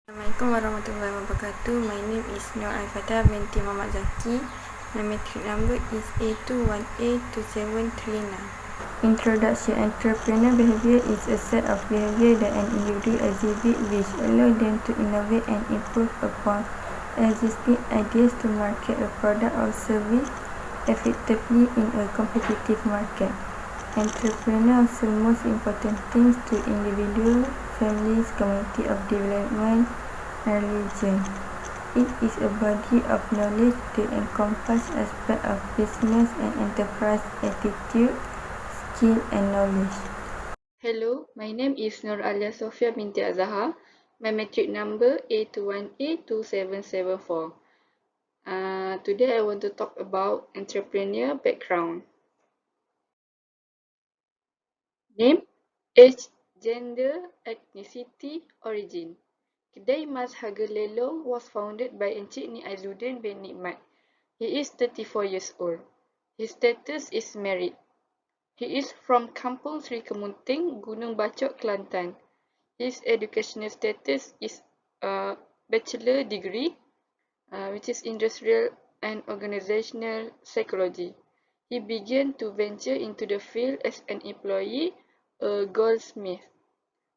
Assalamualaikum warahmatullahi wabarakatuh. My name is Nur Al-Fatah binti Muhammad Zaki. My matric number is A21A2739. Introduction. Entrepreneur behavior is a set of behavior that an individual exhibit which allow them to innovate and improve upon existing ideas to market a product or service effectively in a competitive market. Entrepreneurs are the most important things to individuals, families, community of development, and religion. It is a body of knowledge to encompass aspects of business and enterprise attitude, skill, and knowledge. Hello, my name is Nur Alia Sofia binti Azahar. My matric number A21A2774. Today I want to talk about entrepreneur background. Name, age, gender, ethnicity, origin. Kedai Mas Harga Lelong was founded by Encik Ni Aizuddin bin Nikmat. He is 34 years old. His status is married. He is from Kampung Sri Kemunting, Gunung Bachok, Kelantan. His educational status is a bachelor degree, which is industrial and organizational psychology. He began to venture into the field as an employee, a goldsmith.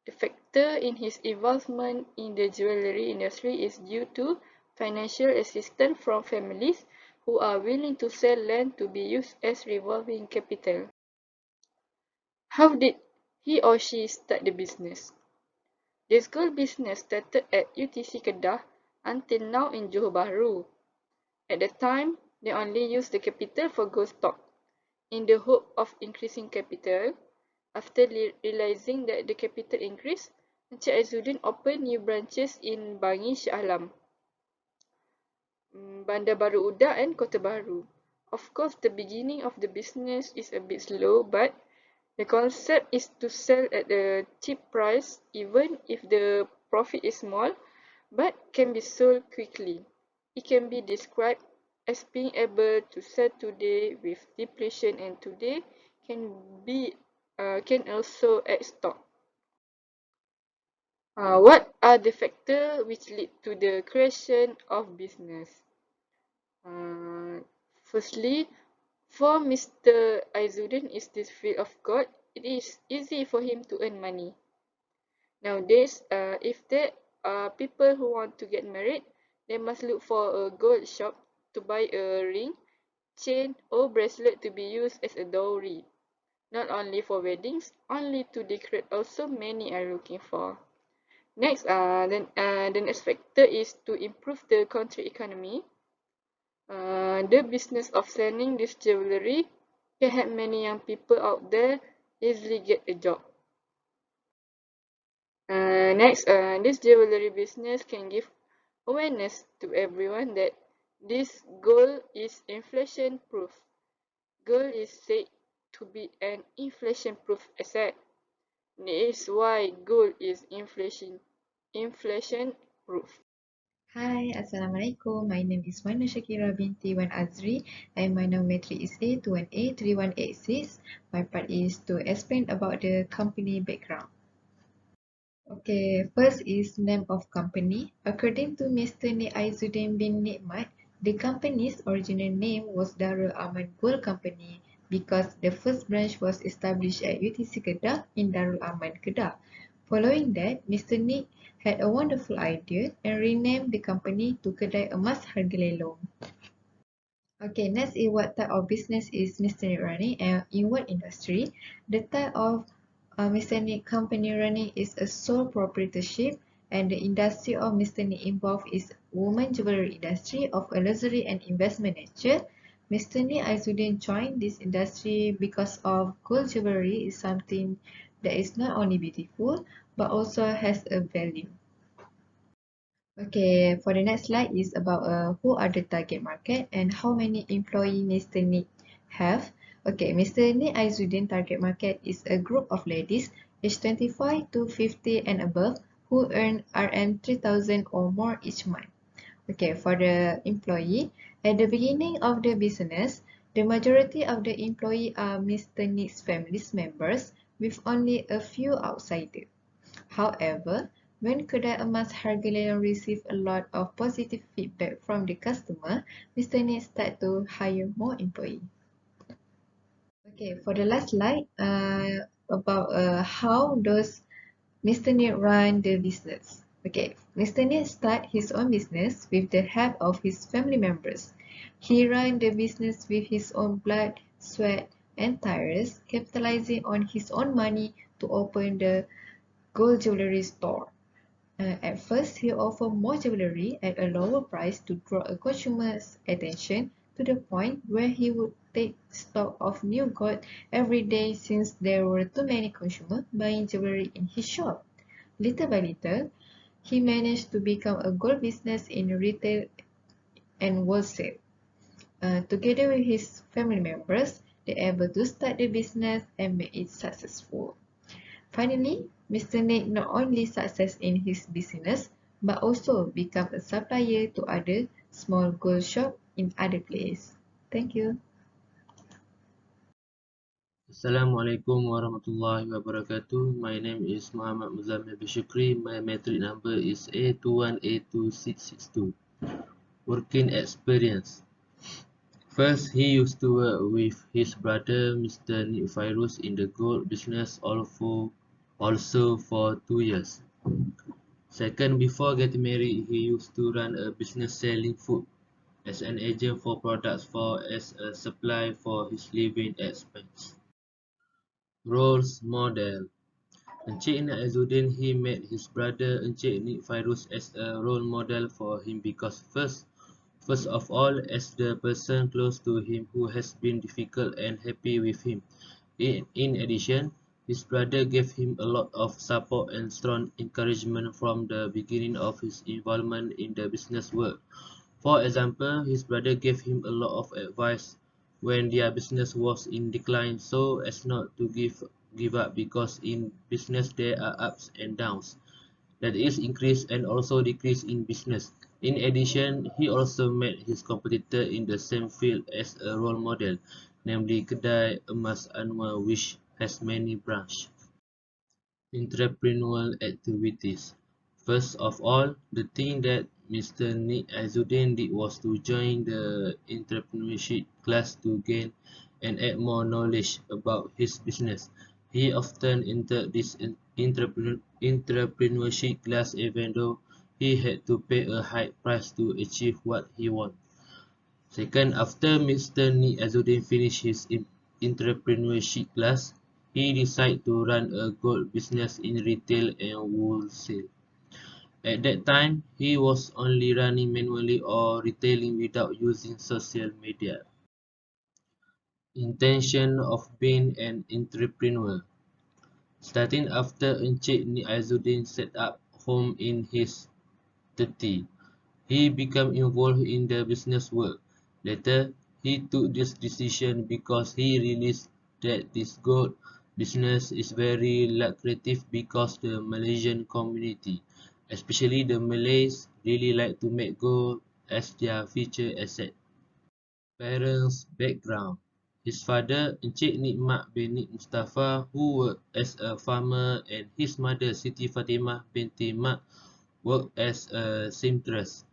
The factor in his involvement in the jewellery industry is due to financial assistance from families who are willing to sell land to be used as revolving capital. How did he or she start the business? This gold business started at UTC Kedah until now in Johor Bahru. At the time, they only used the capital for gold stock. In the hope of increasing capital, after realizing that the capital increased, Encik Aizuddin opened new branches in Bangi, Shah Alam, Bandar Baru Uda and Kota Baru. Of course, the beginning of the business is a bit slow, but the concept is to sell at a cheap price even if the profit is small, but can be sold quickly. It can be described as being able to sell today with depletion and today can also add stock. What are the factors which lead to the creation of business? Firstly, for Mr. Aizuddin is this field of God, it is easy for him to earn money. Nowadays, if there are people who want to get married, they must look for a gold shop to buy a ring, chain or bracelet to be used as a dowry. Not only for weddings, only to decorate also many are looking for. Next, the next factor is to improve the country economy. The business of selling this jewelry can help many young people out there easily get a job. Next, this jewelry business can give awareness to everyone that this gold is inflation proof. Gold is said to be an inflation proof asset. This is why gold is inflation proof. Hi, Assalamualaikum. My name is Wana Shakira binti Wan Azri and my number matric is A21A3186. My part is to explain about the company background. Okay, first is name of company. According to Mr. Ni Aizuddin bin Nikmat, the company's original name was Darul Aman Gold Company because the first branch was established at UTC Kedah in Darul Aman, Kedah. Following that, Mr. Ni had a wonderful idea and renamed the company to Kedai Emas Harga Lelong. Okay, next is what type of business is Mr. Ni running and in what industry? The type of Mr. Ni company running is a sole proprietorship and the industry of Mr. Ni involved is women jewelry industry of a luxury and investment nature. Mr. Ni Aizuddin joined this industry because of gold jewelry is something that is not only beautiful but also has a value. Okay, for the next slide is about who are the target market and how many employee Mr. Ni have. Okay, Mr. Ni Aizuddin target market is a group of ladies aged 25 to 50 and above who earn RM3,000 or more each month. Okay, for the employee, at the beginning of the business, the majority of the employee are Mr. Ni's family members with only a few outsiders. However, When Kedai Emas Harga received a lot of positive feedback from the customer, Mr. Nate started to hire more employees. Okay, for the last slide, about how does Mr. Nate run the business. Okay, Mr. Nate started his own business with the help of his family members. He ran the business with his own blood, sweat, and tears, capitalizing on his own money to open the gold jewelry store. At first, he offered more jewelry at a lower price to draw a consumer's attention to the point where he would take stock of new gold every day since there were too many consumers buying jewelry in his shop. Little by little, he managed to become a gold business in retail and wholesale. Together with his family members, they were able to start the business and make it successful. Finally, Mr. Nick not only success in his business but also become a supplier to other small gold shops in other places. Thank you. Assalamualaikum warahmatullahi wabarakatuh. My name is Muhammad Muzammil Bishukri. My metric number is A21A2662. Working experience. First, he used to work with his brother Mr. Nick Fairuz in the gold business also for 2 years. Second, before getting married, he used to run a business selling food as an agent for products as a supply for his living expense. Roles model. Encik Nik Azuddin, he met his brother Encik Nik Fairuz as a role model for him because first of all, as the person close to him who has been difficult and happy with him. In addition, his brother gave him a lot of support and strong encouragement from the beginning of his involvement in the business world. For example, his brother gave him a lot of advice when their business was in decline so as not to give up because in business there are ups and downs. That is increase and also decrease in business. In addition, he also made his competitor in the same field as a role model, namely Kedai Emas Anwar which has many branches. Entrepreneurial activities. First of all, the thing that Mr. Nick Azuddin did was to join the entrepreneurship class to gain and add more knowledge about his business. He often entered this entrepreneurship class even though he had to pay a high price to achieve what he wanted. Second, after Mr. Nick Azuddin finished his entrepreneurship class, he decided to run a gold business in retail and wholesale. At that time, he was only running manually or retailing without using social media. Intention of being an entrepreneur. Starting after Encik Nick Azuddin set up home in his 30s. He became involved in the business world. Later, he took this decision because he realized that this gold business is very lucrative because the Malaysian community, especially the Malays, really like to make gold as their future asset. Parents' background. His father, Encik Nikmat bin Nik Mustafa, who worked as a farmer, and his mother, Siti Fatimah binti Mak, worked as a seamstress.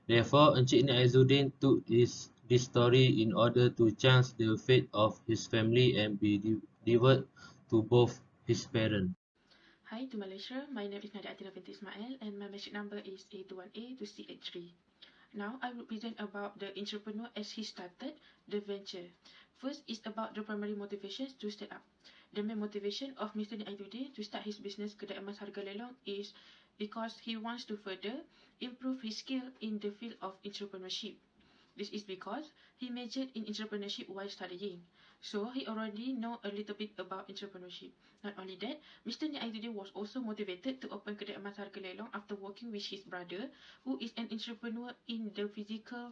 Therefore, Encik Nik Azuddin took this story in order to change the fate of his family and be devoted to both his parents. Hi to Malaysia, my name is Nadia Atina binti Ismail and my message number is A21A2683. Now I will present about the entrepreneur as he started the venture. First is about the primary motivations to start up. The main motivation of Mr. Aidudi to start his business Kedai Emas Harga Lelong is because he wants to further improve his skill in the field of entrepreneurship. This is because he majored in entrepreneurship while studying, so he already know a little bit about entrepreneurship. Not only that, Mr. Niaidudi was also motivated to open Kedai Emas Harga Lelong after working with his brother, who is an entrepreneur in the physical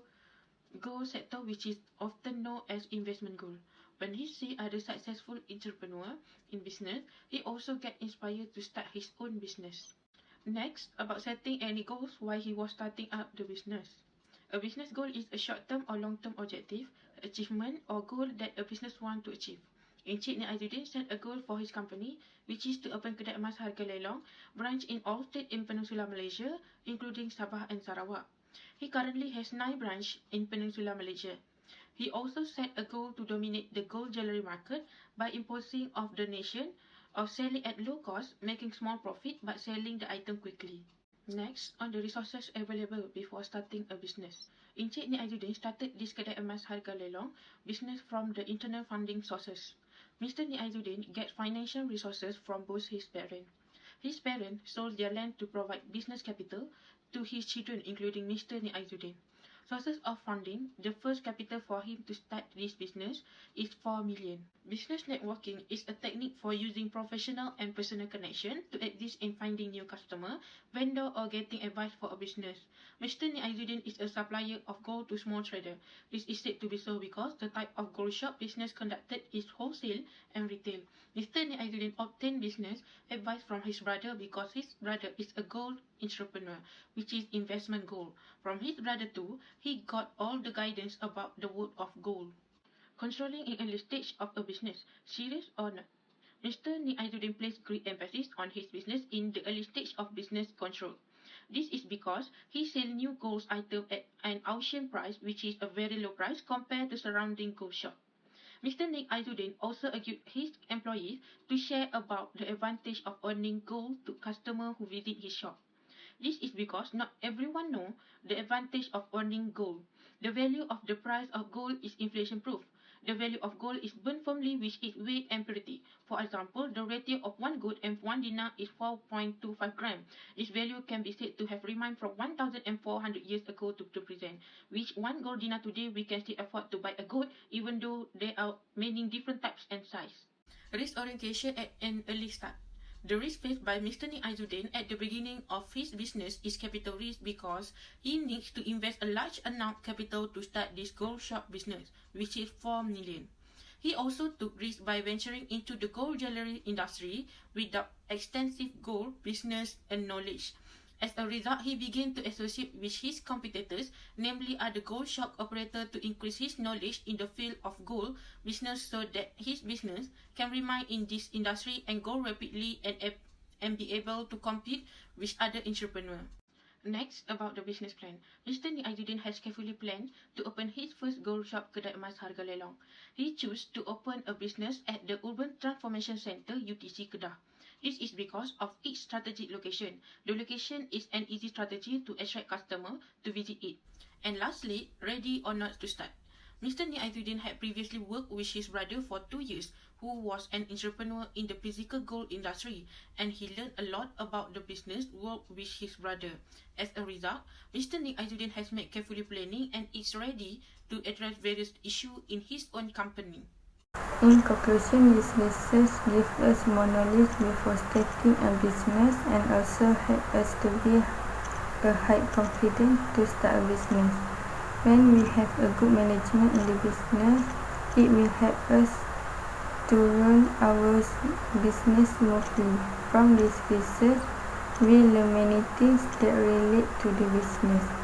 gold sector, which is often known as investment gold. When he see other successful entrepreneur in business, he also get inspired to start his own business. Next, about setting any goals while he was starting up the business. A business goal is a short-term or long-term objective, achievement, or goal that a business wants to achieve. Encik Nik Aizudin set a goal for his company, which is to open kedai emas harga lelong branch in all states in Peninsular Malaysia, including Sabah and Sarawak. He currently has 9 branches in Peninsular Malaysia. He also set a goal to dominate the gold jewellery market by imposing of the nation of selling at low cost, making small profit but selling the item quickly. Next, on the resources available before starting a business. Encik Nik Aizudin started this kedai emas harga lelong business from the internal funding sources. Mr. Nik Aizudin gets financial resources from both his parents. His parents sold their land to provide business capital to his children, including Mr. Nik Aizudin. Sources of funding: the first capital for him to start this business is 4 million. Business networking is a technique for using professional and personal connection to assist in finding new customer, vendor or getting advice for a business. Mr. Nik Aizudin is a supplier of gold to small trader. This is said to be so because the type of gold shop business conducted is wholesale and retail. Mr. Nik Aizudin obtained business advice from his brother because his brother is a gold entrepreneur, which is investment gold. From his brother too, he got all the guidance about the world of gold. Controlling in early stage of a business, serious or not. Mr. Nik Aizudin placed great emphasis on his business in the early stage of business control. This is because he sells new gold items at an auction price, which is a very low price compared to surrounding gold shop. Mr. Nik Aizudin also urged his employees to share about the advantage of owning gold to customers who visit his shop. This is because not everyone knows the advantage of owning gold. The value of the price of gold is inflation proof. The value of gold is burned firmly with its weight and purity. For example, the ratio of 1 gold and 1 dinar is 4.25 grams. This value can be said to have remained from 1,400 years ago to present, which 1 gold dinar today we can still afford to buy a gold even though there are many different types and size. Risk orientation at an early start. The risk faced by Mr. Nik Aizudin at the beginning of his business is capital risk because he needs to invest a large amount of capital to start this gold shop business, which is 4 million. He also took risk by venturing into the gold jewellery industry without extensive gold business and knowledge. As a result, he began to associate with his competitors, namely other gold shop operators, to increase his knowledge in the field of gold business so that his business can remain in this industry and grow rapidly and be able to compete with other entrepreneurs. Next, about the business plan. Mr. Nik Aizudin has carefully planned to open his first gold shop kedai emas harga lelong. He chose to open a business at the Urban Transformation Centre UTC Kedah. This is because of its strategic location. The location is an easy strategy to attract customers to visit it. And lastly, ready or not to start. Mr. Nik Aizudin had previously worked with his brother for 2 years, who was an entrepreneur in the physical gold industry, and he learned a lot about the business world with his brother. As a result, Mr. Nik Aizudin has made carefully planning and is ready to address various issues in his own company. In conclusion, this research gives us more knowledge before starting a business and also help us to be a high confidence to start a business. When we have a good management in the business, it will help us to run our business smoothly. From this research, we learn many things that relate to the business.